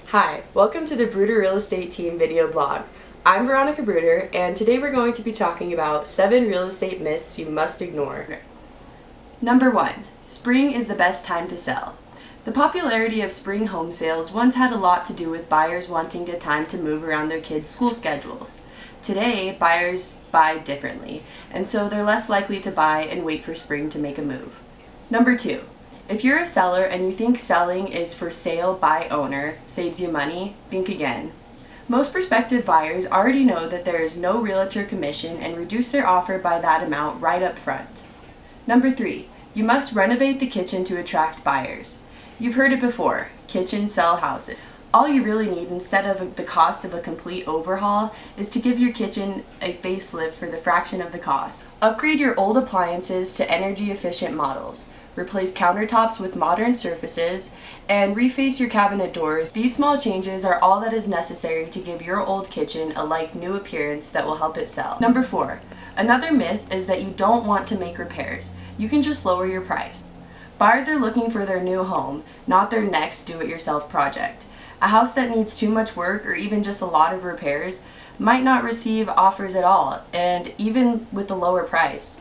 Hi, welcome to the Bruder Real Estate Team video blog. I'm Veronica Bruder, and today we're going to be talking about 7 real estate myths you must ignore. Number 1. Spring is the best time to sell. The popularity of spring home sales once had a lot to do with buyers wanting the time to move around their kids' school schedules. Today, buyers buy differently, and so they're less likely to buy and wait for spring to make a move. Number 2. If you're a seller and you think selling is for sale by owner saves you money, think again. Most prospective buyers already know that there is no realtor commission and reduce their offer by that amount right up front. Number 3. You must renovate the kitchen to attract buyers. You've heard it before, kitchens sell houses. All you really need instead of the cost of a complete overhaul is to give your kitchen a facelift for the fraction of the cost. Upgrade your old appliances to energy efficient models. Replace countertops with modern surfaces, and reface your cabinet doors. These small changes are all that is necessary to give your old kitchen a like-new appearance that will help it sell. Number 4. Another myth is that you don't want to make repairs. You can just lower your price. Buyers are looking for their new home, not their next do-it-yourself project. A house that needs too much work or even just a lot of repairs might not receive offers at all, and even with the lower price.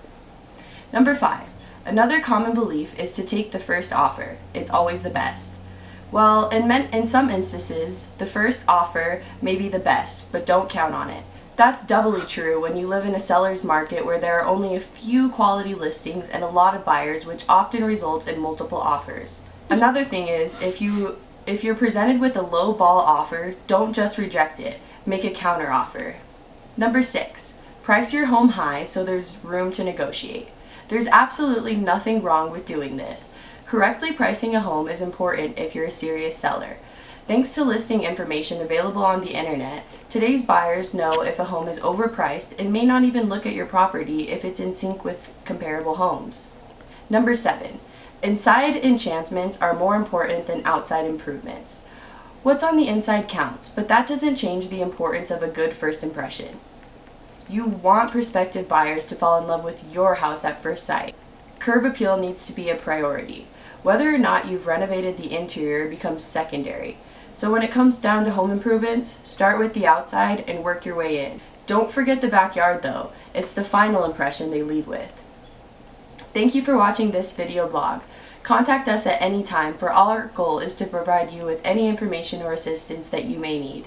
Number 5. Another common belief is to take the first offer. It's always the best. Well, in some instances, the first offer may be the best, but don't count on it. That's doubly true when you live in a seller's market where there are only a few quality listings and a lot of buyers, which often results in multiple offers. Another thing is, if you're presented with a low ball offer, don't just reject it. Make a counter offer. Number 6. Price your home high so there's room to negotiate. There's absolutely nothing wrong with doing this. Correctly pricing a home is important if you're a serious seller. Thanks to listing information available on the internet, today's buyers know if a home is overpriced and may not even look at your property if it's in sync with comparable homes. Number 7. Inside enhancements are more important than outside improvements. What's on the inside counts, but that doesn't change the importance of a good first impression. You want prospective buyers to fall in love with your house at first sight. Curb appeal needs to be a priority. Whether or not you've renovated the interior becomes secondary. So when it comes down to home improvements, start with the outside and work your way in. Don't forget the backyard though. It's the final impression they leave with. Thank you for watching this video blog. Contact us at any time, for our goal is to provide you with any information or assistance that you may need.